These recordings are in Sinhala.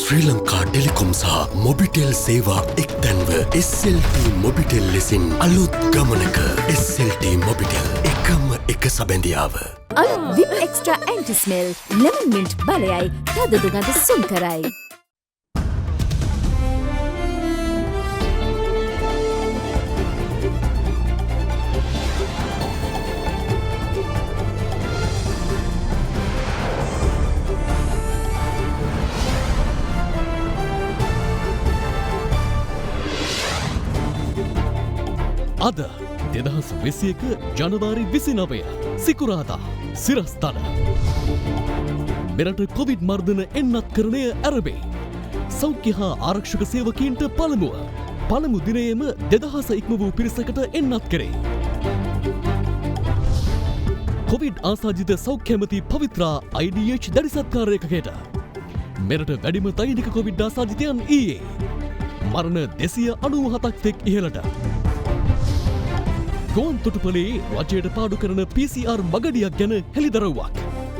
ශ්‍රී ලංකා ටෙලිකොම් සහ මොබිටෙල් සේවා එක්තැන්ව SLT මොබිටෙල් ලෙසින් අලුත් ගමනක SLT මොබිටෙල් එකම එක සබැඳියාව. අලුත් Vim extra anti smell lemon mint බලයයි තද දුගඳ සුන් කරයි. අද 2021 ජනවාරි 29 සිකුරාදා සිරස්තල මෙරට කොවිඩ් මර්ධන එන්නත්කරණය ඇරඹේ. සෞඛ්‍ය හා ආරක්ෂක සේවකීන්ට පළමු දිනයේම 2000 ඉක්ම වූ පිරිසකට එන්නත් කරේ. කොවිඩ් ආසාදිත සෞඛ්‍ය ඇමති පවිත්‍රා IDH දැඩි සත්කාරයකකට මෙරට වැඩිම දෛනික කොවිඩ් ආසාදිතයන් ඊයේ මරණ 297ක් තෙක් ඉහළට. ගුවන් තොටුපළේ රජයට පාඩු කරන PCR මගඩියක් ගැන හෙළිදරව්වක්.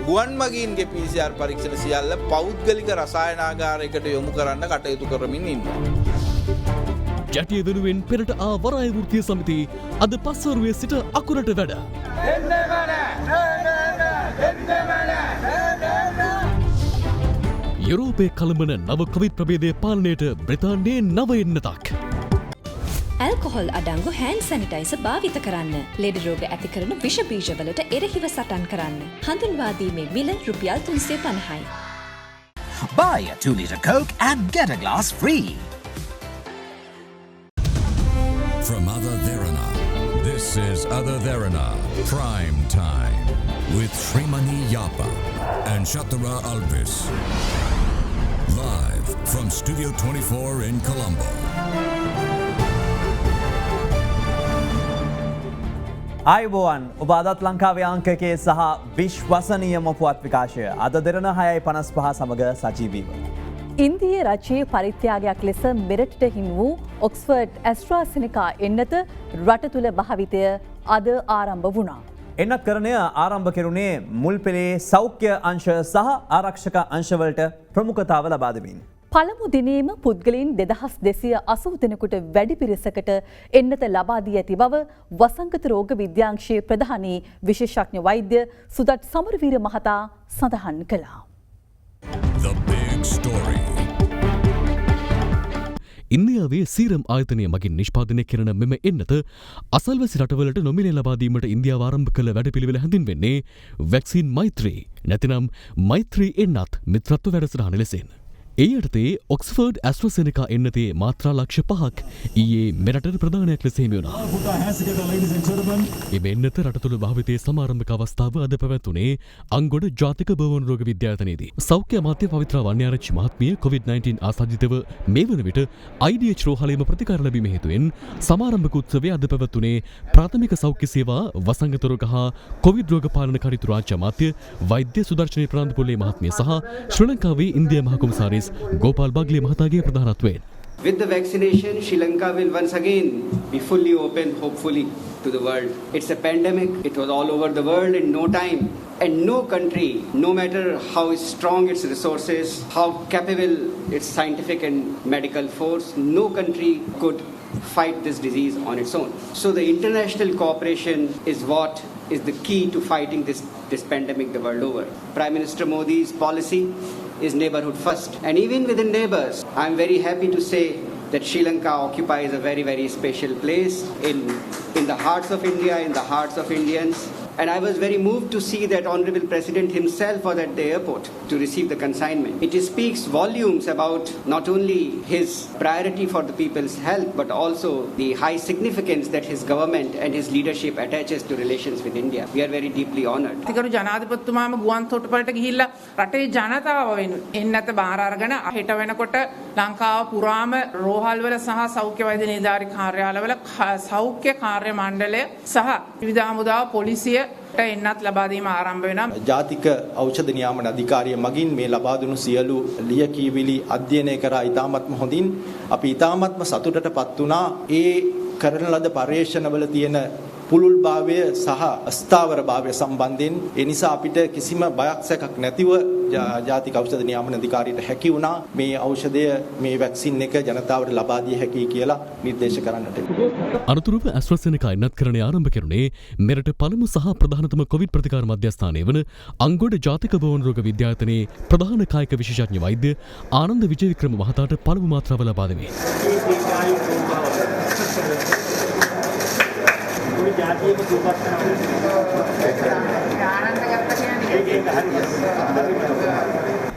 ගුවන් මගීන්ගේ PCR පරීක්ෂණ සියල්ල පෞද්ගලික රසායනාගාරයකට යොමු කරන්න කටයුතු කරමින් ඉන්නවා. ජැටිය වෙනුවෙන් පෙරට ආ වරාය වෘත්තීය සමිති අද පස්වරුවේ සිට අකුරට වැඩ. යුරෝපයේ කලඹන නව කොවිඩ් ප්‍රභේදය පාලනයට බ්‍රිතාන්‍යයේ නව එන්නතක්. ඇල්කොහොල් අඩංගු හෑන්ඩ් සැනිටයිසර් භාවිත කරන්න. ලෙඩ රෝග ඇති කරන විෂ බීජවලට එරෙහිව සටන් කරන්න. හඳුන්වා දීමේ මිල රුපියල් 350යි. Buy a 2-liter Coke and get a glass free. From Other Verana, this is Other Verana Prime Time with Srimani Yapa and Shatara Alvis. Live from Studio 24 in Colombo. ආයුබෝවන් ඔබ අදත් ලංකාවේ අංකකයේ සහ විශ්වසනීයම පුවත් විකාශය අද දෙරන 6:55 සමග සජීවීව. ඉන්දීය රජයේ පරිත්‍යාගයක් ලෙස මෙරටට හිමි වූ ඔක්ස්ෆර්ඩ් ඇස්ට්‍රාසෙනිකා එන්නත රට තුළ භාවිතය අද ආරම්භ වුණා. එන්නත්කරණය ආරම්භ කෙරුණේ මුල් පෙළේ සෞඛ්‍ය අංශ සහ ආරක්ෂක අංශවලට ප්‍රමුඛතාව ලබා දෙමින්. පළමු දිනේම පුද්ගලයන් 2280 දෙනෙකුට වැඩි පිරිසකට එන්නත ලබා දී ඇති බව වසංගත රෝග විද්‍යාංශයේ ප්‍රධානී විශේෂඥ වෛද්‍ය සුදත් සමරවීර මහතා සඳහන් කළා. The big story. ඉන්දියාවේ සීරම් ආයතනය මගින් නිෂ්පාදනය කරන මෙම එන්නත අසල්වැසි රටවලට නොමිලේ ලබා දීමට ඉන්දියාව ආරම්භ කළ වැඩපිළිවෙල හැඳින්වෙන්නේ වැක්සින් මෛත්‍රී නැතිනම් මෛත්‍රී එන්නත් මිත්‍රත්ව වැඩසටහන ලෙසින්. ඒ යටතේ ඔක්ස්ෆර්ඩ් ඇස්ට්‍රාසෙනිකා එන්නතේ මාත්‍රා ලක්ෂ 5ක් ඊයේ මෙරටට ප්‍රධානයක් ලෙස හිමි වුණා. එම එන්නත රට තුළ භාවිතයේ සමාරම්භක අවස්ථාව අද පැවැත්වුණේ අංගොඩ ජාතික බවුන් රෝග විද්‍යායතනයේදී. සෞඛ්‍ය අමාත්‍ය පවිත්‍රා වන්‍යාරච්චි මහත්මිය COVID-19 ආසාදිතව මේ වන විට IDH රෝහලේම ප්‍රතිකාර ලැබීම හේතුවෙන් සමාරම්භක උත්සවය අද පැවැත්වුණේ ප්‍රාථමික සෞඛ්‍ය සේවා වසංගත රෝග හා කොවිඩ් රෝග පාලන කටයුතු රාජ්‍ය අමාත්‍ය වෛද්‍ය සුදර්ශනී ප්‍රනාන්දුපොල්ලේ මහත්මිය සහ ශ්‍රී ලංකාවේ ඉන්දියා මහ කොමසාරිස් ගෝපාල් බග්ලේ මහතාගේ ප්‍රධානත්වයෙන්. With the vaccination, Sri Lanka will once again be fully open, hopefully, to the world. It's a pandemic. It was all over the world in no time. And no country, no matter how strong its resources, how capable its scientific and medical force, no country could fight this disease on its own. So the international cooperation is what is the key to fighting this pandemic the world over. Prime Minister Modi's policy is neighborhood first. And even within neighbors, I'm very happy to say that Sri Lanka occupies a very, very special place in the hearts of India, in the hearts of Indians. And I was very moved to see that Honorable President himself was at the airport to receive the consignment. It speaks volumes about not only his priority for the people's health, but also the high significance that his government and his leadership attaches to relations with India. We are very deeply honored. තිකරු ජනාධිපතිතුමාම ගුවන් තොටුපළට ගිහිල්ලා රටේ ජනතාව වෙනුවෙන් එන්නත බාර අරගෙන හෙට වෙනකොට ලංකාව පුරාම රෝහල්වල සහ සෞඛ්‍ය වෛද්‍ය නිලධාරී කාර්යාලවල සෞඛ්‍ය කාර්ය මණ්ඩලය සහ විවිධ හමුදාව පොලිසිය එන්නත් ලබා දීම ආරම්භ වෙනවා. ජාතික ඖෂධ නියාමන අධිකාරිය මගින් මේ ලබා දුණු සියලු ලියකියවිලි අධ්‍යයනය කරා ඉතාමත්ම හොඳින් අපි ඉතාමත්ම සතුටටපත් වුණා. ඒ කරන ලද පර්යේෂණවල තියෙන පුළුල්භාවය සහ අස්ථාවරභාවය සම්බන්ධයෙන් ඒ නිසා අපිට කිසිම බයක් සැකක් නැතිව ජාතික ඖෂධ නියාමන අධිකාරියට හැකි වුණා මේ ඖෂධය මේ වැක්සින් එක ජනතාවට ලබා දිය හැකියි කියලා නිර්දේශ කරන්නට. අනතුරුව AstraZeneca ඉන්නත්කරණය ආරම්භ කෙරුණේ මෙරට පළමු සහ ප්‍රධානතම කොවිඩ් ප්‍රතිකාර මධ්‍යස්ථානය වන අංගොඩ ජාතික බෝවන රෝග විද්‍යායතනයේ ප්‍රධාන කායික විශේෂඥ වෛද්‍ය ආනන්ද විජයවික්‍රම මහතාට පළමු මාත්‍රාව ලබා දෙමි.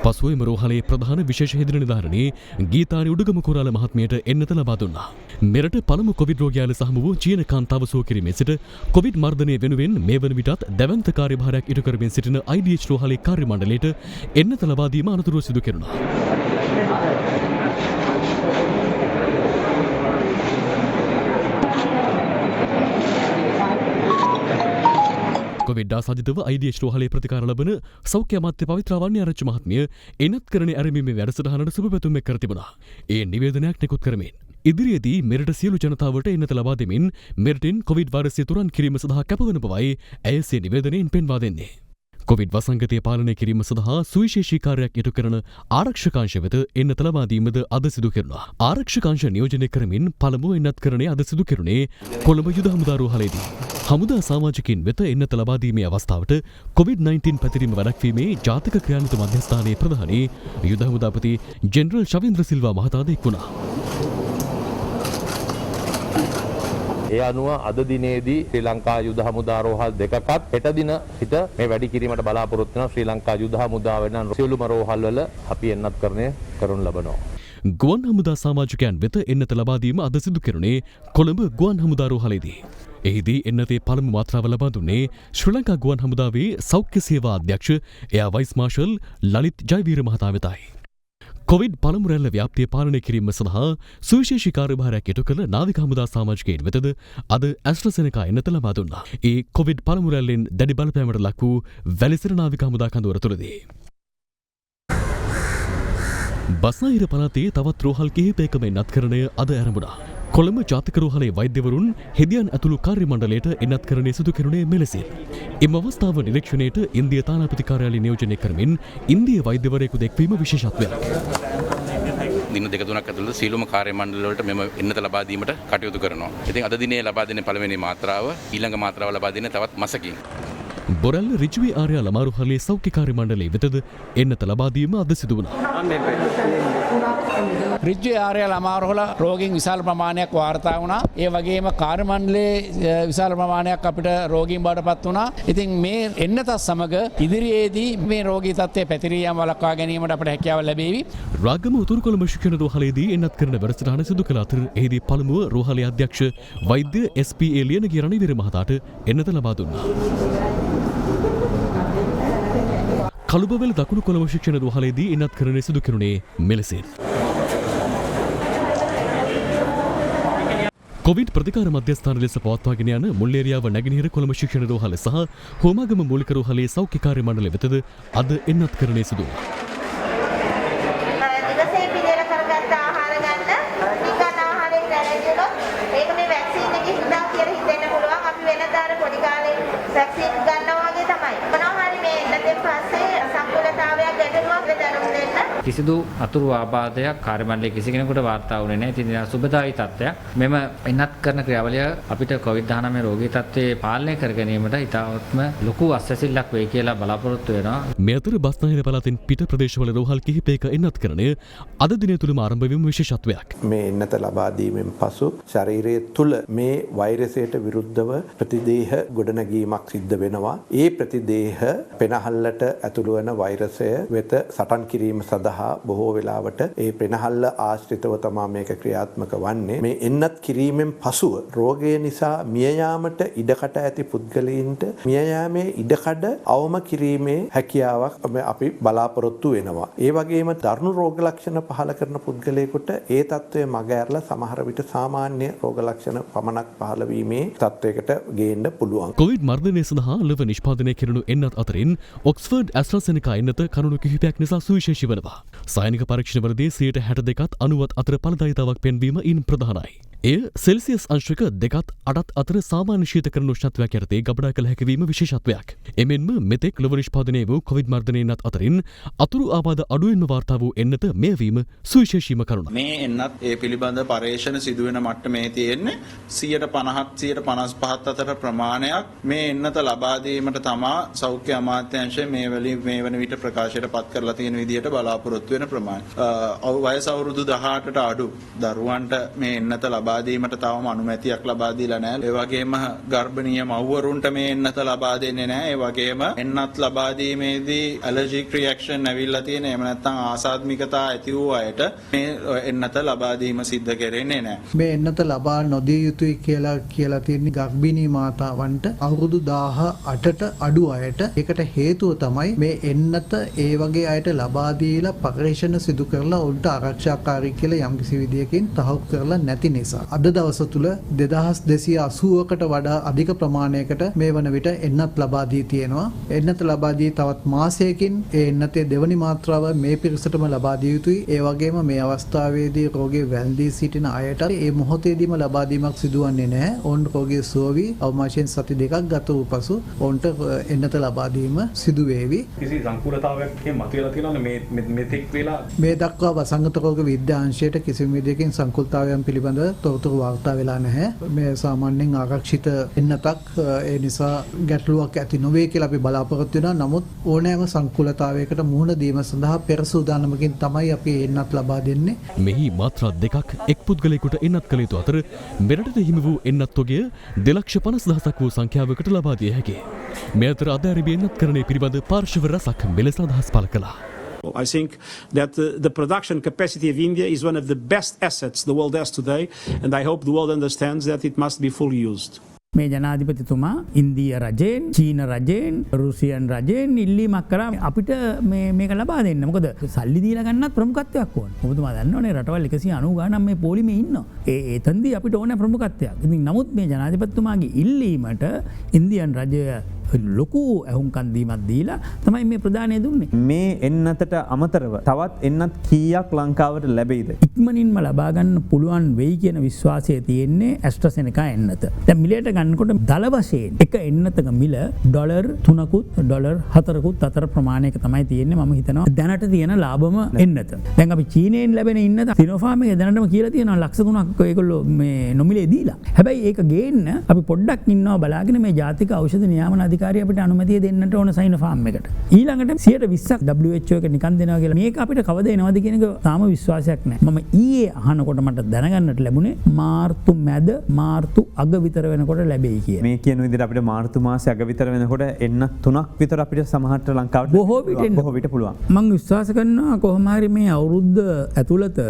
පසුව එම රෝහලේ ප්‍රධාන විශේෂ හෙදින නිධාරණයේ ගීතානි උඩුගම කුරාල මහත්මියට එන්නත ලබා දුන්නා. මෙරට පළමු කොවිඩ් රෝගියාල සහම වූ චීන කාන්තාව සුව කිරීමේ සිට කොවිඩ් මර්ධනය වෙනුවෙන් මේ වන විටත් දැවැන්ත කාර්යභාරයක් ඉටු කරමින් සිටින IDH රෝහලේ කාර්ය මණ්ඩලයට එන්නත ලබා දීම අනතුරුව සිදු කෙරුණා. කොවිඩ් ආසාදිතව IDH රෝහලේ ප්‍රතිකාර ලබන සෞඛ්‍ය අමාත්‍ය පවිත්‍රා වන්නිආරච්චි මහත්මිය එනත්කරණය ඇරඹීමේ වැඩසටහනට සුබ පැතුම් කර තිබුණා. ඒ නිවේදනයක් නිකුත් කරමින් ඉදිරියේදී මෙරට සියලු ජනතාවට එන්නත ලබා දෙමින් මෙරටින් කොවිඩ් වෛරසය තුරන් කිරීම සඳහා කැපවන බවයි ඇය සිය නිවේදනයෙන් පෙන්වා දෙන්නේ. කොවිඩ් වසංගතය පාලනය කිරීම සඳහා සුවිශේෂී කාර්යයක් ඉටු කරන ආරක්ෂකාංශ වෙත එන්නත ලබා දීමද අද සිදු කෙරුණා. ආරක්ෂකාංශ නියෝජනය කරමින් පළමුව එන්නත්කරණය අද සිදු කෙරුණේ කොළඹ යුද හමුදා රෝහලේදී. හමුදා සමාජිකින් වෙත එන්නත ලබා දීමේ අවස්ථාවට COVID-19 පැතිරීම වැළැක්වීමේ ජාතික ක්‍රියාන්විත මධ්‍යස්ථානයේ ප්‍රධානී යුද හමුදාපති ජෙනරල් ශවීන්ද්‍ර සිල්වා මහතාද එක් වුණා. ඒ අනුව අද දිනේදී ශ්‍රී ලංකා යුද හමුදා රෝහල් දෙකකත් හෙට දින සිට මේ වැඩි කිරීමට බලාපොරොත්තු වෙන ශ්‍රී ලංකා යුද හමුදා වෙන සියලුම රෝහල් වල අපි එන්නත්කරණය කරනු ලබනවා. ගුවන් හමුදා සමාජිකයන් වෙත එන්නත ලබා දීම අද සිදු කෙරුණේ කොළඹ ගුවන් හමුදා රෝහලේදී. එහිදී එන්නතේ පළමු මාත්‍රාව ලබා දුන්නේ ශ්‍රී ලංකා ගුවන් හමුදාවේ සෞඛ්‍ය සේවා අධ්‍යක්ෂ එයා වයිස් මාර්ෂල් ලලිත් ජයවීර මහතා වෙතයි. කොවිඩ් පළමු රැල්ල ව්‍යාප්තිය පාලනය කිරීම සඳහා සුවිශේෂී කාර්යභාරයක් ඉටු කළ නාවික හමුදා සමාජිකයින් වෙතද අද AstraZeneca එන්නත ලබා දුන්නා. ඒ කොවිඩ් පළමු රැල්ලෙන් දැඩි බලපෑමට ලක් වූ වැලිසර නාවික හමුදා කඳවුර තුළදී. බස්නාහිර පළාතේ තවත් රෝහල් කිහිපයකම එන්නත්කරණය අද ආරම්භුණා. කොළඹ ජාතික රෝහලේ වෛද්‍යවරුන් හෙදියන් ඇතුළු කාර්ය මණ්ඩලයට එන්නත්කරණය සිදු කෙරුණේ මෙලෙසින්. එම අවස්ථාව නිරීක්ෂණයට ඉන්දිය තානාපති කාර්යාලය නියෝජනය කරමින් ඉන්දිය වෛද්‍යවරයෙකු දැක්වීම විශේෂත්වයක්. දින දෙක තුනක් ඇතුළත සීලුම කාර්ය මණ්ඩල වලට මෙම එන්නත ලබා දීමට කටයුතු කරනවා. ඉතින් අද දිනේ ලබා දෙන පළවෙනි මාත්‍රාව ඊළඟ මාත්‍රාව ලබා දෙන්නේ තවත් මාසකින්. බොරැල්ල රිජ්වේ ආර්ය ළමා රෝහලේ සෞඛ්‍ය කාර්ය මණ්ඩලයේ වෙතද එන්නත ලබා දීම අද සිදු වුණා. රිජ්වේ ආර්ය ළමා රෝහල රෝගීන් විශාල ප්‍රමාණයක් වාර්තා වුණා. ඒ වගේම කාර්ය මණ්ඩලයේ විශාල ප්‍රමාණයක් අපිට රෝගීන් බවටපත් වුණා. ඉතින් මේ එන්නතත් සමග ඉදිරියේදී මේ රෝගී තත්ත්වය පැතිරී යාම වළක්වා ගැනීමට අපට හැකියාව ලැබේවි. රාගම උතුරු කොළඹ ශික්ෂණ රෝහලේදී එන්නත් කරන වැඩසටහන සිදු කළ අතර එහිදී පළමුව රෝහලේ අධ්‍යක්ෂ වෛද්‍ය SP ලියනගේ රණවීර මහතාට එන්නත ලබා දුන්නා. කළුබවැල දකුණු කොළඹ ශික්ෂණ රෝහලේදී එන්නත්කරණය සිදු කෙරුණේ මෙලෙසින්. කොවිඩ් ප්‍රතිකාර මධ්‍යස්ථාන ලෙස පවත්වාගෙන යන මුල්ලේරියාව නැගෙනහිර කොළඹ ශික්ෂණ රෝහල සහ හෝමාගම මූලික රෝහලේ සෞඛ්‍ය කාර්ය මණ්ඩල වෙතද අද එන්නත්කරණය සිදු වුණා. කිසිදු අතුරු ආබාධයක් කාර්ය මණ්ඩලයේ කිසි කෙනෙකුට වාර්තා වුණේ නැහැ. ඉතින් ඒක සුබදායි තත්ත්වයක්. මෙම එන්නත් කරන ක්‍රියාවලිය අපිට COVID-19 රෝගී තත්ත්වයේ පාලනය කර ගැනීමට ඉතාමත්ම ලොකු අස්වැසිල්ලක් වෙයි කියලා බලාපොරොත්තු වෙනවා. මේ අතර බස්නාහිර පළාතෙන් පිට ප්‍රදේශවල රෝහල් කිහිපයක එන්නත්කරණය අද දිනය තුලම ආරම්භ වීම විශේෂත්වයක්. මේ එන්නත ලබා දීමෙන් පසු ශරීරයේ තුල මේ වෛරසයට විරුද්ධව ප්‍රතිදේහ ගොඩනැගීමක් සිද්ධ වෙනවා. ඒ ප්‍රතිදේහ පෙනහල්ලට ඇතුළු වන වෛරසය වෙත සටන් කිරීම සඳහා බොහෝ වෙලාවට ඒ පෙනහල්ල ආශ්‍රිතව තමා මේක ක්‍රියාත්මක වන්නේ. මේ එන්නත් කිරීමෙන් පසුව රෝගය නිසා මිය යාමට ඉඩකඩ ඇති පුද්ගලයින්ට මිය යාමේ ඉඩකඩ අවම කිරීමේ හැකියාවක් අපි බලාපොරොත්තු වෙනවා. ඒ වගේම දරුණු රෝග ලක්ෂණ පහළ කරන පුද්ගලයෙකුට ඒ තත්ත්වය මග ඇරලා සමහර විට සාමාන්‍ය රෝග ලක්ෂණ පමණක් පහළ වීමේ තත්ත්වයකට ගේන්න පුළුවන්. කොවිඩ් මර්ධනය සඳහා ලෙව නිෂ්පාදනය කෙරෙනු එන්නත් අතරින් ඔක්ස්ෆර්ඩ් AstraZeneca එන්නත කරුණු කිහිපයක් නිසා සුවිශේෂී වනවා. සායනික පරීක්ෂණවලදී 62%ත් 90% අතර ඵලදායීතාවක් පෙන්වීම ඉන් ප්‍රධානයි. එය සෙල්සියස් අංශක දෙකත් අටත් අතර සාමාන්‍ය ශීතකරණ උෂ්ණත්වයක් යටතේ ගබඩා කළ හැකිවීම විශේෂත්වයක්. එමෙන්ම මෙතෙක් ලොව නිෂ්පාදනය වූ කොවිඩ් මර්ධනයනත් අතරින් අතුරු ආබාධ අඩුවෙන්ම වාර්තා වූ එන්නත මෙයවීම සුවිශේෂීම කරුණක්. මේ එන්නත් ඒ පිළිබඳ පර්යේෂණ සිදුවෙන මට්ටමේ තියෙන්නේ 150% 155 අතර ප්‍රමාණයක් මේ එන්නත ලබා දීමට තමා සෞඛ්‍ය අමාත්‍යාංශය මේ වන විට ප්‍රකාශයට පත් කරලා තියෙන විදිහට බලාපොරොත්තු වෙන ප්‍රමාණය. වයස අවුරුදු 18ට අඩු දරුවන්ට මේ එන්නත ලබා දීමට තවම අනුමැතියක් ලබා දීලා නැහැ. ඒ වගේම ගර්භණීය මව්වරුන්ට මේ එන්නත ලබා දෙන්නේ නැහැ. ඒ වගේම එන්නත් ලබා දීමේදී ඇලර්ජික් රියැක්ෂන් ඇවිල්ලා තියෙන එහෙම නැත්නම් ආසාත්මිකතා ඇති වූ අයට මේ එන්නත ලබා දීම සිද්ධ කරන්නේ නැහැ. මේ එන්නත ලබා නොදිය යුතුයි කියලා තියෙන ගර්භිණී මාතාවන්ට අවුරුදු 18ට අඩු අයට ඒකට හේතුව තමයි මේ එන්නත ඒ වගේ අයට ලබා දීලා පරීක්ෂණ සිදු කරලා උන්ට ආරක්ෂාකාරී කියලා යම්කිසි විදියකින් තහවුරු කරලා නැති නිසා අද දවස තුල 2280කට වඩා අධික ප්‍රමාණයකට මේ වන විට එන්නත් ලබා දී තියෙනවා. එන්නත ලබා දී තවත් මාසයකින් ඒ එන්නතේ දෙවනි මාත්‍රාව මේ පිරිසටම ලබා දිය යුතුයි. ඒ වගේම මේ අවස්ථාවේදී රෝගේ වැළඳී සිටින අයට ඒ මොහොතේදීම ලබා දීමක් සිදුවන්නේ නැහැ. ඔවුන් රෝගී සුව වී අවමාශයෙන් සති දෙකක් ගත වූ පසු ඔවුන්ට එන්නත ලබා දීම සිදු වේවි. කිසි සංකූලතාවයක් මතුවලා තියෙනවද මේ තෙක් වෙලා? මේ දක්වා වසංගත රෝග විද්‍යාංශයට කිසිම විදියකින් සංකූලතාවයන් පිළිබඳව තොරතුරු වාර්තා වෙලා නැහැ. මේ සාමාන්‍යයෙන් ආරක්ෂිත එන්නතක් ඒ නිසා ගැටලුවක් ඇති නොවේ කියලා අපි බලාපොරොත්තු වෙනවා. නමුත් ඕනෑම සංකූලතාවයකට මුහුණ දීම සඳහා පෙර සූදානමකින් තමයි අපි එන්නත් ලබා දෙන්නේ. මෙහි මාත්‍රා දෙකක් එක් පුද්ගලයෙකුට එන්නත් කළ යුතු අතර මෙරටට හිමි වූ එන්නත් තොගය 2,50,000ක් වූ සංඛ්‍යාවකට ලබා දිය හැකියි. මේ අතර අධාරිබී එන්නත්කරණය පිළිබඳ පාර්ශව රසක් මෙලෙස අදහස් පළ කළා. I think that the production capacity of India is one of the best assets the world has today, and I hope the world understands that it must be fully used. මේ ජනාධිපතිතුමා ඉන්දීය රජයෙන් චීන රජයෙන් රුසියන් රජයෙන් ඉල්ලීමක් කරා අපිට මේක ලබා දෙන්න. මොකද සල්ලි දීලා ගන්නත් ප්‍රමුඛත්වයක් ඕන. ඔබතුමා දන්නවනේ රටවල් 190 ගානක් මේ පොලිමේ ඉන්නවා. එතෙන්දී අපිට ඕන ප්‍රමුඛත්වයක්. ඉතින් නමුත් මේ ජනාධිපතිතුමාගේ ඉල්ලීමට ඉන්දියන් රජය ලොකු ඇහුම්කන් දීමක් දීලා තමයි මේ ප්‍රදානය දුන්නේ. මේ එන්නතට අමතරව තවත් එන්නත් කීයක් ලංකාවට ලැබෙයිද? ඉක්මනින්ම ලබා ගන්න පුළුවන් වෙයි කියන විශ්වාසය තියෙන්නේ ඇස්ට්‍රාසෙනෙකා එන්නත. දැන් මිලයට ගන්නකොට දල වශයෙන් එක එන්නතක මිල ඩොලර් 3කුත් ඩොලර් 4කුත් අතර ප්‍රමාණයක තමයි තියෙන්නේ. මම හිතනවා දැනට තියෙන ලාභම එන්නත. දැන් අපි චීනයෙන් ලැබෙන එන්නත සිනෝෆාර්ම් එකේ දැනටම කියලා තියෙනවා ලක්ෂ 3ක් ඒගොල්ලෝ මේ නොමිලේ දීලා. හැබැයි ඒක ගේන්න අපි පොඩ්ඩක් ඉන්නවා බලාගෙන මේ ජාතික ඖෂධ නියාමන අධිකාරිය අපිට අනුමැතිය දෙන්නට ඕන සයිනෝෆාර්ම් එකට. ඊළඟට 120ක් WHO එක නිකන් දෙනවා කියලා මේක අපිට කවද එනවද කියන එක තාම විශ්වාසයක් නැහැ. මම ඊයේ අහනකොට මට දැනගන්නට ලැබුණේ මාර්තු මැද මාර්තු අග විතර වෙනකොට ලැබෙයි කියලා. මේ කියන විදිහට අපිට මාර්තු මාසයේ අග විතර වෙනකොට එන්න 3ක් විතර අපිට සමහරට ලංකාවට බොහෝ විට පුළුවන්. මම විශ්වාස කරනවා කොහොම හරි මේ අවුරුද්ද ඇතුළත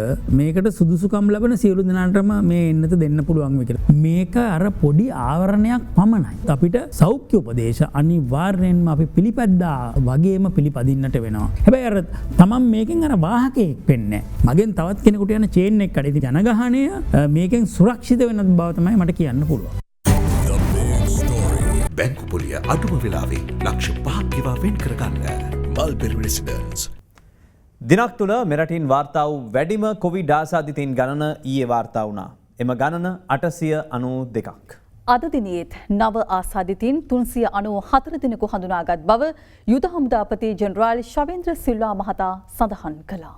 මේකට සුදුසුකම් ලබන සියලු දෙනාටම මේ එන්නත දෙන්න පුළුවන් කියලා. මේක අර පොඩි ආවරණයක් පමණයි. අපිට සෞඛ්‍ය උපදේශ අනිවාර්යෙන්ම අපි පිළිපැද්දා වගේම පිළිපදින්නට වෙනවා. හැබැයි අර තමන් මේකෙන් අර වාහකයෙක් වෙන්නේ නැහැ. මගෙන් තවත් කෙනෙකුට යන චේන් එකකට ඉතින් ජනගහනය මේකෙන් සුරක්ෂිත වෙන බව තමයි මට කියන්න පුළුවන්. බැංකු පොලිය අඩුම වෙලාවේ ලක්ෂ 5ක් ගෙවා වෙන් කරගන්න. Mulberry residence. දිනක් තුළ මෙරටින් වාර්තා වූ වැඩිම කොවිඩ් ආසාදිතයින් ගණන ඊයේ වාර්තා වුණා. එම ගණන 892ක්. අද දිනයේත් නව ආසාදිතින් 394 දෙනෙකු හඳුනාගත් බව යුද හමුදාපති ජෙනරාල් ශවේන්ද්‍ර සිල්වා මහතා සඳහන් කළා.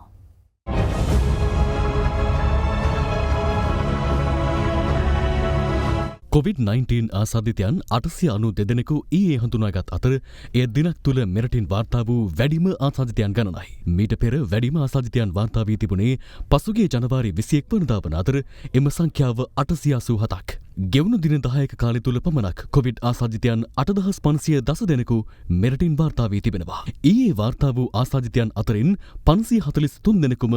COVID-19 ආසාදිතයන් 892 දෙනෙකු ඊයේ හඳුනාගත් අතර එය දිනක් තුළ මෙරටින් වාර්තා වූ වැඩිම ආසාදිතයන් ගණනයි. මීට පෙර වැඩිම ආසාදිතයන් වාර්තා වී තිබුණේ පසුගිය ජනවාරි 21 වෙනිදා වන අතර එම සංඛ්‍යාව 887ක්. ගෙවුණු දින 10ක කාලය තුළ පමණක් කොවිඩ් ආසාදිතයන් 8510 දෙනෙකු මෙරටින් වාර්තා වී තිබෙනවා. ඊයේ වාර්තා වූ ආසාදිතයන් අතරින් 543 දෙනෙකුම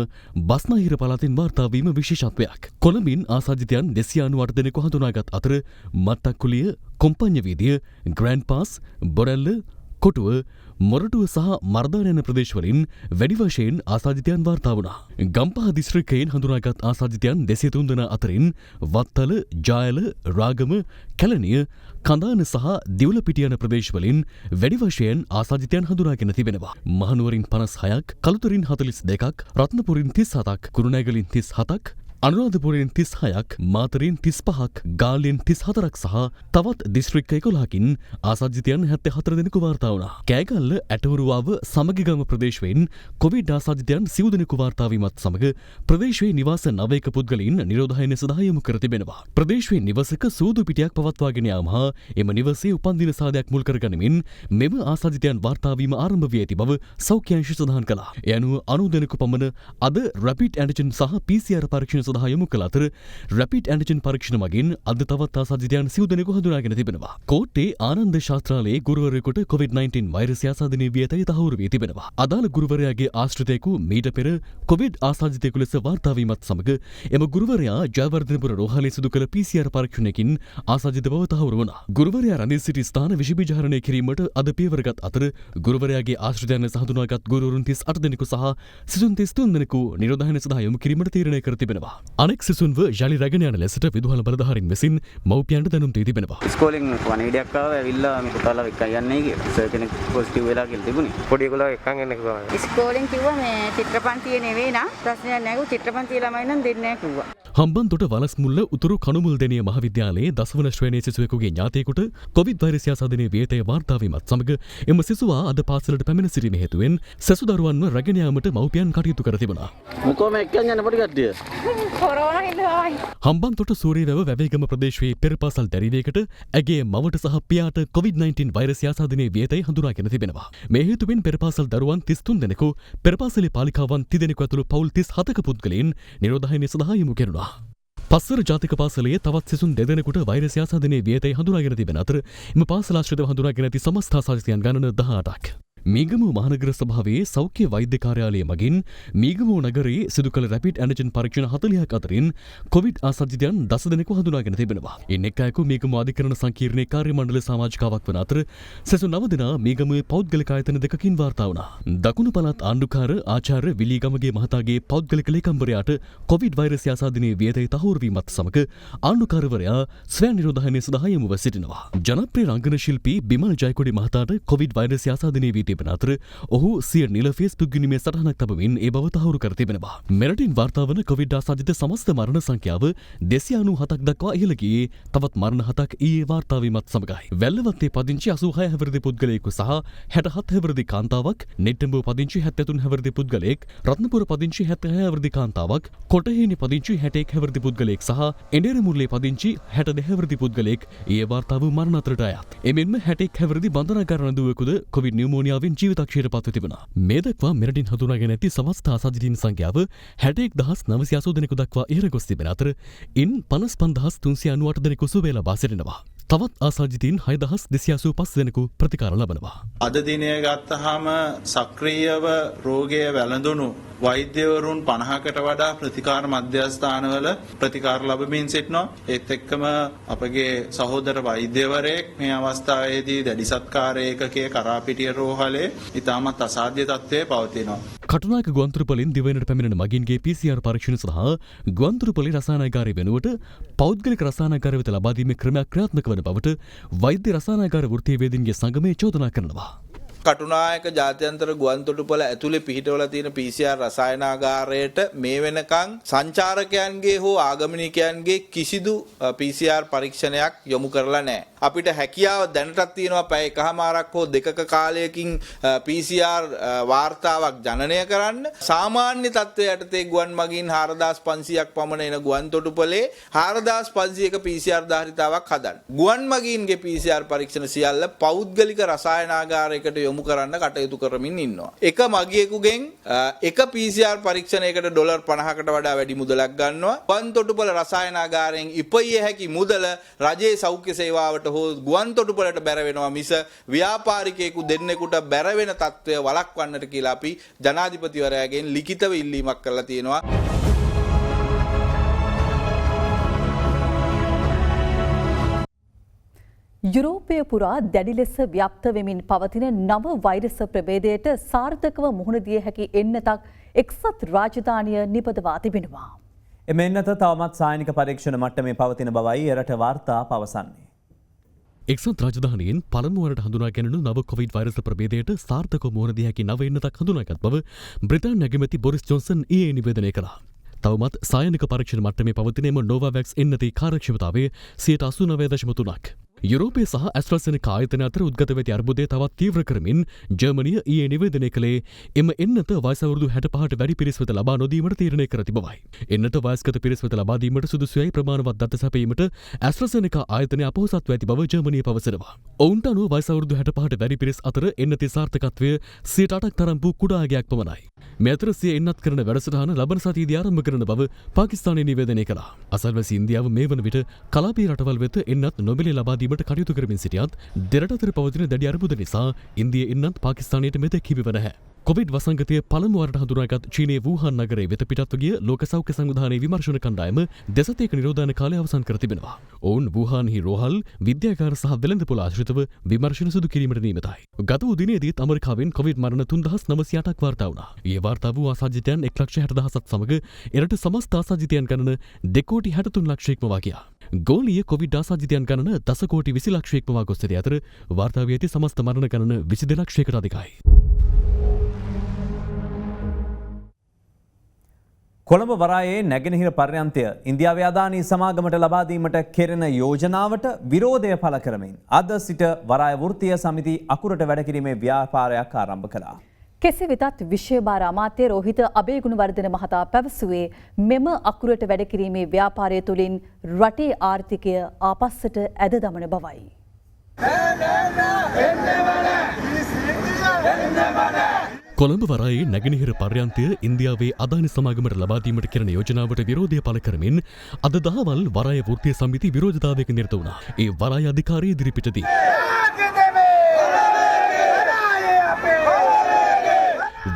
බස්නාහිර පළාතින් වාර්තා වීම විශේෂත්වයක්. කොළඹින් ආසාදිතයන් 298 දෙනෙකු හඳුනාගත් අතර මත්තක්කුලිය, කොම්පඤ්ඤ වීදිය, ග්‍රෑන්ඩ් පාස්, බොරැල්ල, කොටුව, මොරටුව සහ මර්දාන යන ප්‍රදේශවලින් වැඩි වශයෙන් ආසාදිතයන් වාර්තා වුණා. ගම්පහ දිස්ත්‍රික්කයෙන් හඳුනාගත් ආසාදිතයන් 203 දෙනා අතරින් වත්තල, ජායල, රාගම, කැලණිය, කඳාන සහ දිවුලපිටිය යන ප්‍රදේශවලින් වැඩි වශයෙන් ආසාදිතයන් හඳුනාගෙන තිබෙනවා. මහනුවරින් 56ක්, කළුතරින් 42ක්, රත්නපුරින් 37ක්, කුරුණෑගලින් 37ක්, අනුරාධපුරයෙන් 36ක්, මාතරයෙන් 35ක්, ගාල්ලෙන් 34ක් සහ තවත් දිස්ත්‍රික්ක 11කින් ආසාදිතයන් 74 දෙනෙකු වාර්තා වුණා. කෑගල්ල ඇටවරුවාව සමගිගම ප්‍රදේශයෙන් කොවිඩ් ආසාදිතයන් 30 දෙනෙකු වාර්තා වීමත් සමග ප්‍රදේශයේ නිවාස 9ක පුද්ගලයින් නිරෝධායනය සඳහා යොමු කර තිබෙනවා. ප්‍රදේශයේ නිවසක සූදු පිටියක් පවත්වාගෙන යාම හා එම නිවසේ උපන්දින සාදයක් මුල් කරගනිමින් මෙම ආසාදිතයන් වාර්තා වීම ආරම්භ වී ඇති බව සෞඛ්‍ය අංශය සඳහන් කළා. ඒ අනුව 90 දෙනෙකු පමණ අද රැපිඩ් ඇන්ටිජන් සහ PCR පරීක්ෂණ සඳහා යොමු කළ අතර රැපිඩ් ඇන්ටිජන් පරීක්ෂණ මගින් අද තවත් ආසාදිතයන් 30 දෙනෙකු හඳුනාගෙන තිබෙනවා. කෝට්ටේ ආනන්ද ශාස්ත්‍රාලයේ ගුරුවරයෙකුට COVID-19 වෛරසය ආසාදනය වී ඇතැයි තහවුරු වී තිබෙනවා. අදාළ ගුරුවරයාගේ ආශ්‍රිතයෙකු මීට පෙර කොවිඩ් ආසාදිතයෙකු ලෙස වාර්තා වීමත් සමග එම ගුරුවරයා ජයවර්ධනපුර රෝහලේ සිදු කළ PCR පරීක්ෂණයකින් ආසාදිත බව තහවුරු වුණා. ගුරුවරයා රැඳී සිටි ස්ථාන විෂ බීජහරණය කිරීමට අද පියවරගත් අතර ගුරුවරයාගේ ආශ්‍රිතයන් ලෙස හඳුනාගත් ගුරුවරුන් 38 දෙනෙකු සහ සිසුන් 33 දෙනෙකු නිරෝධායන සඳහා යොමු කිරීමට තීරණය කර තිබෙනවා. අනෙක් සිසුන්ව යලි රැගෙන යන ලෙසට විදුහල බලධාරීන් විසින් මව්පියන්ට දැනුම් දී තිබෙනවා. ඉස්කෝලෙන් වණේඩයක් ආවා ඇවිල්ලා මේ පුතාලා එක්කන් යන්නේ කියලා. සර් කෙනෙක් පොසිටිව් වෙලා කියලා තිබුණේ. පොඩි ඒගොල්ලෝ එක්කන් එන්න කිව්වා. ඉස්කෝලෙන් කිව්වා මේ චිත්‍රපන්තියේ නෙවෙයි නා ප්‍රශ්නයක් නැහැ. චිත්‍රපන්තියේ ළමයි නම් දෙන්නේ නැහැ කිව්වා. හම්බන්තොට වලස්මුල්ල උතුරු කණුමුල්දෙනිය මහාවිද්‍යාලයේ දසවන ශ්‍රේණියේ සිසුවෙකුගේ ඥාතියෙකුට කොවිඩ් වෛරසය ආසාදනයේ වියතේ වාර්තා වීමත් සමග එම සිසුවා අද පාසලට පැමිණ සිටීම හේතුවෙන් සෙසු දරුවන්ව රැගෙන යාමට මව්පියන් කටයුතු කර තිබුණා. මොකෝ මේ එක්කන් යන පොඩි කට්ටිය. කොරෝනා හින්දායි. හම්බන්තොට සූරියවැව වැවේගම ප්‍රදේශයේ පෙර පාසල් දැරිවියකට ඇගේ මවට සහ පියාට COVID-19 වෛරසය ආසාදනයේ වියතේ හඳුනාගෙන තිබෙනවා. මේ හේතුවෙන් පෙර පාසල් දරුවන් 33 දෙනෙකු පෙර පාසලේ පාලිකාවන් 30 දෙනෙකු ඇතුළු පවුල් 37ක පුද්ගලයන් නිරෝධායනය සඳහා යොමු කෙරුණා. පස්සර ජාතික පාසලේ තවත් සිසුන් දෙදෙනෙකුට වෛරසය ආසාදනයේ වියතේ හඳුනාගෙන තිබෙන අතර එම පාසල ආශ්‍රිතව හඳුනාගෙන ඇති සමස්ත ආසාදිතයන් ගණන 18ක්. මීගමු මහනගර සභාවේ සෞඛ්‍ය වෛද්‍ය කාර්යාලය මගින් මීගමු නගරයේ සිදු කළ රැපිඩ් ඇන්ටිජන් පරීක්ෂණ 40ක් අතරින් කොවිඩ් ආසාදිතයන් 10 දෙනෙකු හඳුනාගෙන තිබෙනවා. ඉන් එක් අයෙකු මීගමු අධිකරණ සංකීර්ණයේ කාර්ය මණ්ඩල සමාජිකාවක් වන අතර සෙසු 9 දෙනා මීගමුවේ පෞද්ගලික ආයතන දෙකකින් වාර්තා වුණා. දකුණු පළාත් ආණ්ඩුකාර ආචාර්ය විලීගමගේ මහතාගේ පෞද්ගලික ලේකම්වරයාට කොවිඩ් වෛරසය ආසාදනයේ වියතේ තහවුරු වීමත් සමග ආණ්ඩුකාරවරයා ස්වයං නිරෝධායනය සඳහා යොමුව සිටිනවා. ජනප්‍රිය රංගන ශිල්පී බිමල් ජයකොඩි මහතාට කොවිඩ් වෛරසය ආසාදනයේ වී තිබෙන අතර ඔහු සිය නිල ෆේස්බුක් ගිණීමේ සටහනක් තබමින් ඒ බව තහවුරු කර තිබෙනවා. මෙරටින් වාර්තා වන කොවිඩ් ආසාදිත සමස්ත මරණ සංඛ්‍යාව 297ක් දක්වා ඉහළ ගියේ තවත් මරණ 7ක් ඊයේ වාර්තා වීමත් සමගයි. වැල්ලවත්තේ පදිංචි 86 හැවිරිදි පුද්ගලයෙකු සහ 67 හැවිරිදි කාන්තාවක්, නෙට්ටඹුව පදිංචි 73 හැවිරිදි පුද්ගලයෙක්, රත්නපුර පදිංචි 76 හැවිරිදි කාන්තාවක්, කොටහේනි පදිංචි 61 හැවිරිදි පුද්ගලයෙක් සහ එඬේරමුල්ලේ පදිංචි 62 හැවිරිදි පුද්ගලයෙක් ඊයේ වාර්තා වූ මරණ අතරට අයත්. එමෙන්ම 61 හැවිරිදි බන්ධනාගාර නදුවෙකුද කොවිඩ් නියුමෝනියාවෙන් ජීවිතක්ෂයට පත්ව තිබුණා. මේ දක්වා මෙරටින් හඳුනාගෙන ඇති සමස්ත ආසාදිතයින් සංඛ්‍යාව 61980 දෙනෙකු දක්වා ඉහළ ගොස් තිබෙන අතර ඉන් 55398 දෙනෙකු සුවය ලබා සිටිනවා. තවත් ආසාදිතයින් 6285 දෙනෙකු ප්‍රතිකාර ලබනවා. අද දිනය ගත්තහම සක්‍රීයව රෝගය වැළඳුණු වෛද්‍යවරුන් 50කට වඩා ප්‍රතිකාර මධ්‍යස්ථානවල ප්‍රතිකාර ලැබමින් සිටිනවා. ඒත් එක්කම අපගේ සහෝදර වෛද්‍යවරයෙක් මේ අවස්ථාවේදී දැඩි සත්කාර ඒකකයේ කරාපිටිය රෝහලේ ඉතාමත් අසාධ්‍ය තත්ත්වයේ පවතිනවා. කටුනායක ගුවන්තොටුපළින් දිවයිනට පැමිණෙන මගින්ගේ PCR පරීක්ෂණ සඳහා ගුවන්තොටුපළි රසායනාගාරය වෙනුවට පෞද්ගලික රසායනාගාර වෙත ලබා දීමේ ක්‍රමයක් ක්‍රියාත්මක වන බවට වෛද්‍ය රසායනාගාර වෘත්තීයවේදීන්ගේ සංගමය චෝදනා කරනවා. කටුනායක ජාත්‍යන්තර ගුවන්තොටුපළ ඇතුලේ පිහිටවලා තියෙන PCR රසායනාගාරයට මේ වෙනකන් සංචාරකයන්ගේ හෝ ආගමනිකයන්ගේ කිසිදු PCR පරීක්ෂණයක් යොමු කරලා නැහැ. අපිට හැකියාව දැනටත් තියෙනවා පැය එකහමාරක් හෝ දෙකක කාලයකින් PCR වාර්තාවක් ජනනය කරන්න. සාමාන්‍ය තත්ත්වයට තේ ගුවන් මගින් 4500ක් පමණ එන ගුවන්තොටුපළේ 4500ක PCR ධාරිතාවක් හදන්න. ගුවන් මගින්ගේ PCR පරීක්ෂණ සියල්ල පෞද්ගලික රසායනාගාරයකට යොමු කරන්න කටයුතු කරමින් ඉන්නවා. එක මගියෙකුගෙන් එක PCR පරීක්ෂණයකට ඩොලර් 50කට වඩා වැඩි මුදලක් ගන්නවා. ගුවන්තොටුපළ රසායනාගාරයෙන් ඉපිය හැකි මුදල රජයේ සෞඛ්‍ය සේවාවට හෝ ගුවන්තොටුපළට බැර වෙනවා මිස ව්‍යාපාරිකයෙකු දෙන්නෙකුට බැර වෙන තත්ත්වය වළක්වන්නට කියලා අපි ජනාධිපතිවරයාගෙන් ලිඛිතව ඉල්ලීමක් කරලා තියෙනවා. යුරෝපය පුරා දැඩි ලෙස ව්‍යාප්ත වෙමින් පවතින නව වෛරස ප්‍රභේදයට සාර්ථකව මුහුණ දිය හැකි එන්නතක් එක්සත් රාජධානිය නිපදවා තිබෙනවා. එම එන්නත තවමත් සායනික පරීක්ෂණ මට්ටමේ පවතින බවයි එරට වාර්තා පවසන්නේ. එක්සත් රාජධානියෙන් පළමුවරට හඳුනා ගැනුණු නව කොවිඩ් වෛරස ප්‍රභේදයට සාර්ථකව මුහුණ දිය හැකි නව එන්නතක් හඳුනාගත් බව බ්‍රිතාන්‍ය අගමැති බොරිස් ජොන්සන් ඊයේ නිවේදනය කළා. තවමත් සායනික පරීක්ෂණ මට්ටමේ පවතින එම නෝවාවැක්ස් එන්නතේ කාර්යක්ෂමතාවය 89.3%ක්. යුරෝපය සහ ඇස්ට්‍රාසෙනෙකා ආයතන අතර උද්ගත වෙති අර්බුදය තවත් තීව්‍ර කරමින් ජර්මනිය ඊයේ නිවේදනය කළේ එම එන්නත වයස අවුරුදු 65ට වැඩි පිරිස් වෙත ලබා නොදීමට තීරණය කර තිබවයි. එන්නත වයස්ගත පිරිස් වෙත ලබා දීමට සුදුසුයි ප්‍රමාණවත් දත්ත සැපයීමට ඇස්ට්‍රාසෙනෙකා ආයතනය අපොහොසත්ව ඇති බව ජර්මනිය පවසනවා. ඔවුන්ට අනුව වයස අවුරුදු 65ට වැඩි පිරිස් අතර එන්නතේ සාර්ථකත්වය 8%ක් තරම් වූ කුඩා අගයක් පමණයි. මේ අතර සිය එන්නත් කරන වැඩසටහන ලබන සතියේදී ආරම්භ කරන බව පාකිස්තානය නිවේදනය කළා. අසල්වැසි ඉන්දියාව මේ වන විට කලාපීය රටවල් වෙත එන්නත් නොමිලේ ලබා දීමට කටයුතු කරමින් සිටියත් දෙරට අතර පවතින දැඩි අර්බුද නිසා ඉන්දිය එන්නත් පාකිස්තානයට මෙතෙක් හිමිව නැහැ. කොවිඩ් වසංගතය පළමු වරට හඳුනාගත් චීනයේ වූහාන් නගරයේ වෙත පිටත්ව ගිය ලෝක සෞඛ්‍ය සංවිධානයේ විමර්ශන කණ්ඩායම දෙසතේක නිරෝධායන කාලය අවසන් කර තිබෙනවා. ඔවුන් වූහාන්හි රෝහල්, විද්‍යාගාර සහ වෙළඳපොළ ආශ්‍රිතව විමර්ශන සිදු කිරීමට නියමිතයි. ගත වූ දිනේදීත් ඇමරිකාවෙන් කොවිඩ් මරණ 3908ක් වාර්තා වුණා. ඒ වාර්තා වූ ආසාදිතයන් 1,60,000ක් සමග එරට සමස්ත ආසාදිතයන් ගණන 2,63,00,000 ඉක්මවා ගියා. ගෝලීය කොවිඩ් ආසාදිතයන් ගණන 10,20,00,000 ඉක්මවා ගොස් සිටි අතර වාර්තා වී ඇති සමස්ත මරණ ගණන 22,00,000කට අධිකයි. කොළඹ වරායේ නැගෙනහිර පර්යන්තය ඉන්දියාවේ අදානී සමාගමට ලබා දීමට කෙරෙන යෝජනාවට විරෝධය පළ කරමින් අද සිට වරාය වෘත්තීය සමිති අකුරට වැඩ කිරීමේ ව්‍යාපාරයක් ආරම්භ කළා. කෙසේ වෙතත් විශ්ව භාර අමාත්‍ය රෝහිත අබේගුණවර්ධන මහතා පැවසුවේ මෙම අකුරට වැඩ කිරීමේ ව්‍යාපාරය තුළින් රටේ ආර්ථිකය ආපස්සට ඇද දමන බවයි. කොළඹ වරායේ නැගෙනහිර පර්යන්තය ඉන්දියාවේ අදානි සමාගමට ලබා දීමට කෙරෙන යෝජනාවට විරෝධය පළ කරමින් අද දහවල් වරාය වෘත්තීය සමිති විරෝධතාවයක නිරත වුණා. ඒ වරාය අධිකාරිය ඉදිරිපිටදී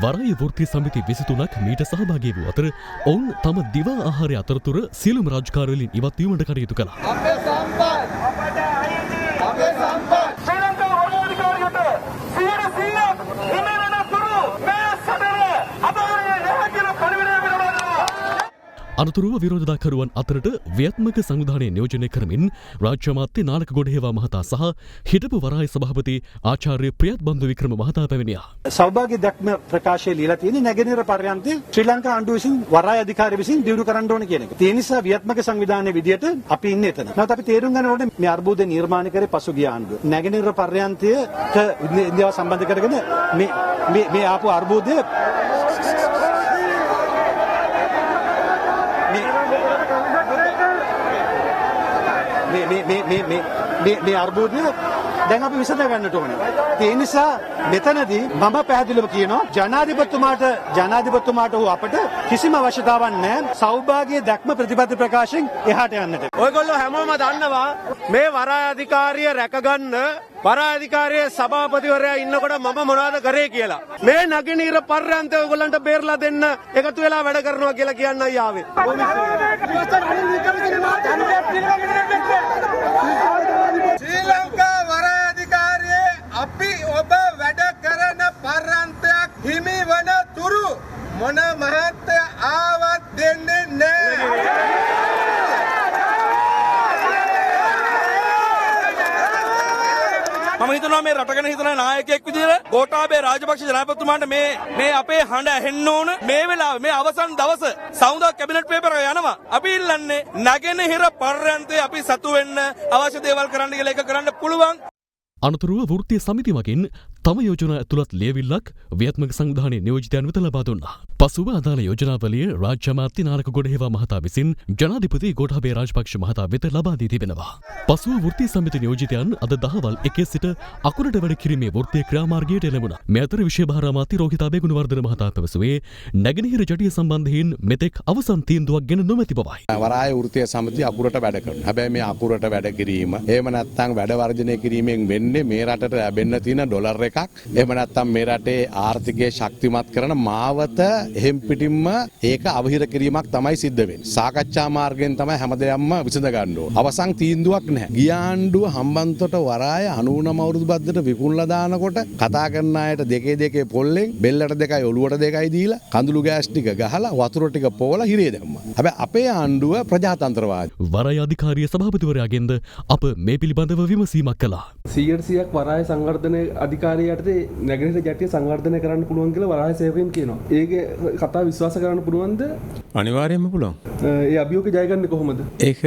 වරාය වෘත්තීය සමිති 23ක් මීට සහභාගී වූ අතර ඔවුන් තම දිවා ආහාරය අතරතුර සියලුම රාජකාරිවලින් ඉවත් වීමට කටයුතු කළා. අනතුරුව විරෝධතාකරුවන් අතරට ව්‍යාත්මක සංවිධානය නියෝජනය කරමින් රාජ්‍ය අමාත්‍ය නාලක ගොඩහේවා මහතා සහ හිටපු වරාය සභාපති ආචාර්ය ප්‍රියත් බන්දු වික්‍රම මහතා පැමිණියා. සෞභාග්‍ය දැක්ම ප්‍රකාශය ලියලා තියෙන්නේ නැගෙනහිර පර්යන්තයේ ශ්‍රී ලංකා ආණ්ඩුව විසින් වරාය අධිකාරිය විසින් දියුණු කරන්න ඕන කියන එක. ඒ නිසා ව්‍යාත්මක සංවිධානයේ විදියට අපි ඉන්නේ එතන. නැත්නම් අපි තේරුම් ගන්න ඕනේ මේ අර්බුදය නිර්මාණය කරේ පසුගිය ආණ්ඩුව. නැගෙනහිර පර්යන්තයට ඉන්දියාව සම්බන්ධ කරගෙන මේ ආපු අර්බුදය මේ අර්බුදය දැන් අපි විසඳ ගන්නට ඕනේ. ඒ නිසා මෙතනදී මම පැහැදිලිව කියනවා ජනාධිපතිතුමාට හෝ අපට කිසිම අවශ්‍යතාවක් නැහැ සෞභාග්‍ය දැක්ම ප්‍රතිපත්ති ප්‍රකාශයෙන් එහාට යන්නට. ඔයගොල්ලෝ හැමෝම දන්නවා මේ වරාය අධිකාරිය රැකගන්න වරාය අධිකාරියේ සභාපතිවරයා ඉන්නකොට මම මොනවද කරේ කියලා. මේ නැගෙනහිර පර්යන්තය ඔයගොල්ලන්ට බේරලා දෙන්න එකතු වෙලා වැඩ කරනවා කියලා කියන්නයි ආවේ. ශ්‍රී ලංකා වරාය අධිකාරියේ අපි ඔබ වැඩ කරන පර්යන්තයක් හිමි වන තුරු මොන මහත්ය ආවත් දෙන්නේ නැහැ. මම හිතනවා මේ රට ගැන හිතන නායකයෙක් විදිහට ගෝඨාභය රාජපක්ෂ ජනාධිපතිතුමාට මේ අපේ හඬ ඇහෙන්න ඕන. මේ වෙලාවේ මේ අවසන් දවස සමුදා කැබිනට් පේපර් එක යනවා. අපි ඉල්ලන්නේ නැගෙනහිර පර්යන්තේ අපි සතු වෙන්න අවශ්‍ය දේවල් කරන්න කියලා ඒක කරන්න පුළුවන්. අනතුරුව වෘත්තීය සමිති මගින් තම යෝජනා ඇතුළත් ලියවිල්ලක් ව්‍යාත්මක සංවිධානයේ නියෝජිතයන් වෙත ලබා දුන්නා. පසුව අදාළ යෝජනාවලිය රාජ්‍ය අමාත්‍ය නාලක ගොඩහේවා මහතා විසින් ජනාධිපති ගෝඨාභය රාජපක්ෂ මහතා වෙත ලබා දී තිබෙනවා. පසුව වෘත්තීය සමිති නියෝජිතයන් අද දහවල් 1 සිට අකුරට වැඩ කිරීමේ වෘත්තීය ක්‍රියාමාර්ගයට එළඹුණා. මේ අතර විශේෂ භාර අමාත්‍ය රෝහිත අබේගුණවර්ධන මහතා පැවසුවේ නැගෙනහිර ජටිය සම්බන්ධයෙන් මෙතෙක් අවසන් තීන්දුවක් ගෙන නොමැති බවයි. වරාය වෘත්තීය සමිතිය අකුරට වැඩ කරනවා. හැබැයි මේ අකුරට වැඩ කිරීම එහෙම නැත්නම් වැඩ වර්ජනය කිරීමෙන් වෙන්නේ මේ රටට ලැබෙන්න තියෙන ඩොලර් එකක්. එහෙම නැත්නම් මේ රටේ ආර්ථිකය ශක්තිමත් කරන මාවත එහෙම් පිටින්ම ඒක අවහිර කිරීමක් තමයි සිද්ධ වෙන්නේ. සාකච්ඡා මාර්ගයෙන් තමයි හැමදේම විසඳ ගන්න ඕන. අවසන් තීන්දුවක් නැහැ. ගිය ආණ්ඩුව හම්බන්තොට වරාය 99 අවුරුදු බද්දට විකුණලා දානකොට කතා කරන අයට දෙකේ පොල්ලෙන් බෙල්ලට 2යි ඔලුවට 2යි දීලා කඳුළු ගෑස් ටික ගහලා වතුර ටික පොවලා හිරේ දැම්මා. හැබැයි අපේ ආණ්ඩුව ප්‍රජාතන්ත්‍රවාදී. වරාය අධිකාරිය සභාපතිවරයාගෙන්ද අප මේ පිළිබඳව විමසීමක් කළා. 100%ක් වරාය සංවර්ධන අධිකාරිය යටතේ නැගෙනහිර ජාතිය සංවර්ධනය කරන්න පුළුවන් කියලා වරාය සේවකයන් කියනවා. ඒකේ කතා විශ්වාස කරන්න පුළුවන්ද? අනිවාර්යයෙන්ම පුළුවන්. ඒ අභියෝග ජය ගන්න කොහොමද? ඒක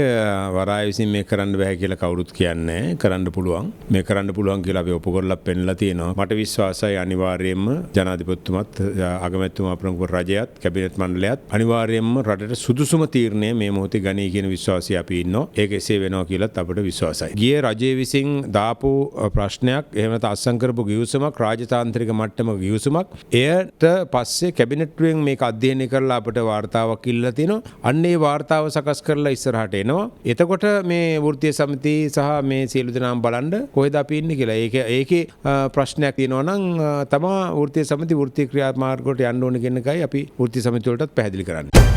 වරාය විසින් මේ කරන්න බෑ කියලා කවුරුත් කියන්නේ කරන්න පුළුවන්. මේ කරන්න පුළුවන් කියලා අපි ඔප්පු කරලා පෙන්නලා තියෙනවා. මට විශ්වාසයි අනිවාර්යයෙන්ම ජනාධිපතිතුමත් අගමැතිතුමා ප්‍රමුඛ රජයත් කැබිනට් මණ්ඩලයත් අනිවාර්යයෙන්ම රටට සුදුසුම තීරණය මේ මොහොතේ ගනී කියන විශ්වාසය අපි ඉන්නවා. ඒක එසේ වෙනවා කියලාත් අපිට විශ්වාසයි. ගියේ රජයේ විසින් දාපු ප්‍රශ්නයක් එහෙම නැත්නම් අත්සන් කරපු ගිවිසුමක් රාජතාන්ත්‍රික මට්ටමක ගිවිසුමක් එයට පස්සේ කැබිනට්ුවෙන් මේක අධ්‍යයනය කරලා අපිට වාර්තාවක් ඉල්ලලා තිනවා. අන්න ඒ වාර්තාව සකස් කරලා ඉස්සරහට එනවා. එතකොට මේ වෘත්තීය සමිතිය සහ මේ සියලු දෙනාම බලන්න කොහෙද අපි ඉන්නේ කියලා. ඒකේ ප්‍රශ්නයක් තියෙනවා නම් තමා වෘත්තීය සමිතිය වෘත්තීය ක්‍රියාමාර්ගවලට යන්න ඕන කියන එකයි අපි වෘත්තීය සමිතිය වලටත් පැහැදිලි කරන්නේ.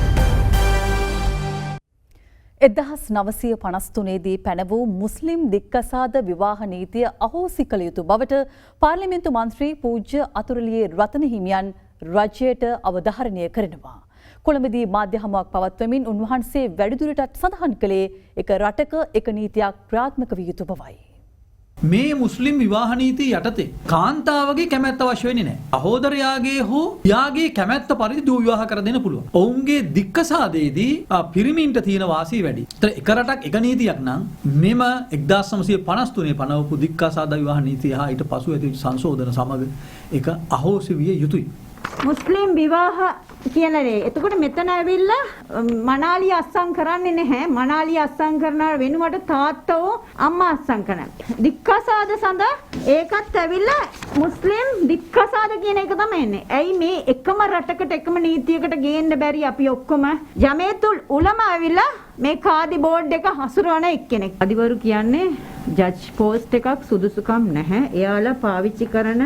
1953 දී පැන වූ මුස්ලිම් දික්කසාද විවාහ නීතිය අහෝසි කළ යුතු බවට පාර්ලිමේන්තු මන්ත්‍රී පූජ්‍ය අතුරුලියේ රතන හිමියන් රජයට අවධාරණය කරනවා. කොළඹදී මාධ්‍ය හමුවක් පවත්වමින් උන්වහන්සේ වැඩිදුරටත් සඳහන් කළේ එක රටක එක නීතියක් ක්‍රියාත්මක විය යුතු බවයි. මේ මුස්ලිම් විවාහ නීතිය යටතේ කාන්තාවගේ කැමැත්ත අවශ්‍ය වෙන්නේ නැහැ. සහෝදරයාගේ හෝ යාගේ කැමැත්ත පරිදි දූ විවාහ කර දෙන්න පුළුවන්. ඔවුන්ගේ දික්කසාදයේදී පිරිමින්ට තියෙන වාසිය වැඩි. ඒතර එක රටක් එක නීතියක් නම් මෙම 1953 පනවපු දික්කසාද විවාහ නීතිය හා ඊට පසු ඇති සංශෝධන සමග එක අහෝසි විය යුතුයි. මුස්ලිම් විවාහ කියන දේ. එතකොට මෙතන ඇවිල්ලා මනාලිය අස්සම් කරන්නේ නැහැ. මනාලිය අස්සම් කරන වෙනුවට තාත්තෝ අම්මා අස්සම් කරනවා. දික්කසාද සඳහා ඒකත් ඇවිල්ලා මුස්ලිම් දික්කසාද කියන එක තමයි එන්නේ. ඇයි මේ එකම රටකට එකම නීතියකට ගේන්න බැරි අපි ඔක්කොම ජමේතුල් උලමා ඇවිල්ලා මේ කාදි බෝඩ් එක හසුරවන එක්කෙනෙක්. අධිවරු කියන්නේ ජජ් පෝස්ට් එකක් සුදුසුකම් නැහැ. එයාලා පාවිච්චි කරන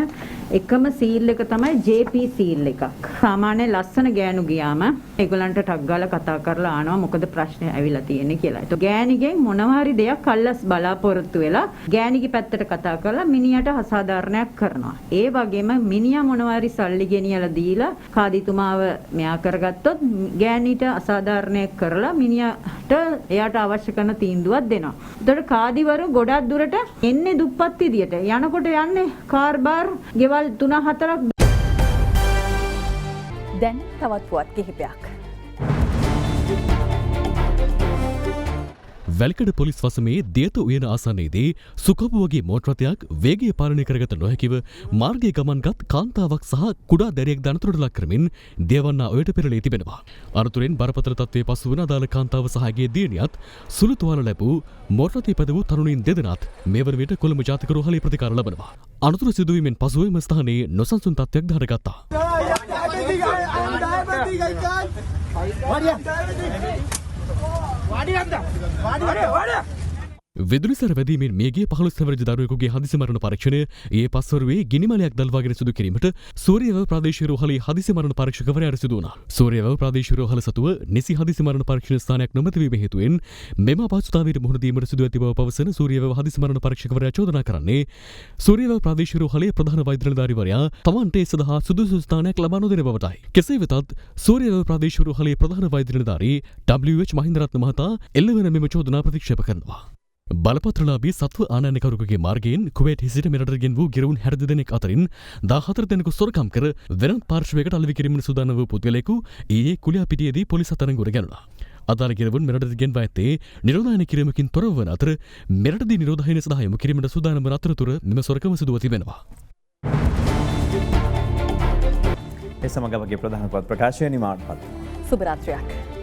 එකම සීල් එක තමයි JP සීල් එකක්. සාමාන්‍ය ලස්සන ගෑනු ගියාම ඒගොල්ලන්ට ටක් ගාලා කතා කරලා ආනවා මොකද ප්‍රශ්නේ ඇවිල්ලා තියෙන්නේ කියලා. ඒත් ගෑණිගෙන් මොනවා හරි දෙයක් අල්ලස් බලාපොරොත්තු වෙලා ගෑණිගේ පැත්තට කතා කරලා මිනිහට අසාධාරණයක් කරනවා. ඒ වගේම මිනිහා මොනවා හරි සල්ලි ගෙනියලා දීලා කාදීතුමාව මෙයා කරගත්තොත් ගෑණිට අසාධාරණයක් කරලා මිනිහට එයාට අවශ්‍ය කරන තීන්දුවක් දෙනවා. ඒතකොට කාදීවරු ගොඩක් දුරට එන්නේ දුප්පත් විදියට. යනකොට යන්නේ කාර් බාර් ගෙවල් 3-4ක්. දැන් තවත් පුවත් කිහිපයක්. වැල්කඩ පොලිස් වසමේ දියත උයන ආසන්නයේදී සුකබු වගේ මෝටර් රථයක් වේගය පාලනය කරගත නොහැකිව මාර්ගයේ ගමන්ගත් කාන්තාවක් සහ කුඩා දැරියෙක් දනතුරට ලක් කරමින් දේවන්නා ඔයට පෙරළී තිබෙනවා. අනතුරෙන් බරපතල තත්ත්වයේ පසු වන අදාළ කාන්තාව සහ ඇගේ දියණියත් සුළු තුවාල ලැබූ මෝටර් රථයේ පැද වූ තරුණීන් දෙදෙනාත් මේ වන විට කොළඹ ජාතික රෝහලේ ප්‍රතිකාර ලබනවා. අනතුර සිදුවීමෙන් පසුව එම ස්ථානයේ නොසන්සුන් තත්ත්වයක් දහඩගත්තා. විදුලිසර වැදීමෙන් මියගිය 15 වසර දරුවෙකුගේ හදිසි මරණ පරීක්ෂණය ඊයේ පස්වරුවේ ගිනිමලයක් දල්වාගෙන සිදු කිරීමට සූරියවැව ප්‍රාදේශීය රෝහලේ හදිසි මරණ පරීක්ෂකවරයාට සිදු වුණා. සූරියවැව ප්‍රාදේශීය රෝහල සතුව නිසි හදිසි මරණ පරීක්ෂණ ස්ථානයක් නොමැති වීම හේතුවෙන් මෙම අපහසුතාවයට මුහුණ දීමට සිදු ඇති බව පවසන සූරියවැව හදිසි මරණ පරීක්ෂකවරයා චෝදනා කරන්නේ සූරියවැව ප්‍රාදේශීය රෝහලේ ප්‍රධාන වෛද්‍ය නිලධාරීවරයා තමන්ට ඒ සඳහා සුදුසු ස්ථානයක් ලබා නොදෙන බවටයි. කෙසේ වෙතත් සූරියවැව ප්‍රාදේශීය රෝහලේ ප්‍රධාන වෛද්‍ය නිලධාරී WH මහින්දරත්න මහතා එල්ලවන මෙම චෝදනා ප්‍රතික්ෂේප කරනවා. බලපත්‍රලාභී සත්ව ආනයනකරුවකගේ මාර්ගයෙන් කුවේට් සිට මෙරට ගෙන වූ ගිරවුන් 62 දෙනෙක් අතරින් 14 දෙනෙකු සොරකම් කර වෙනත් පාර්ශ්වයකට අලෙවි කිරීමට සූදානම් වූ පුද්ගලයෙකු ඊයේ කුලියාපිටියේදී පොලිස් අත්අඩංගුවට ගැනුණා. අදාළ ගිරවුන් මෙරට ගෙන්වා ඇත්තේ නිරෝධායන කිරීමකින් තොරව වන අතර මෙරටදී නිරෝධායන සඳහා යොමු කිරීමට සූදානම් වන අතරතුර මෙම සොරකම සිදුව තිබෙනවා. ඒ සමග වගේ ප්‍රධාන පත් ප්‍රකාශය නිමාවට පත්. සුබ රාත්‍රියක්.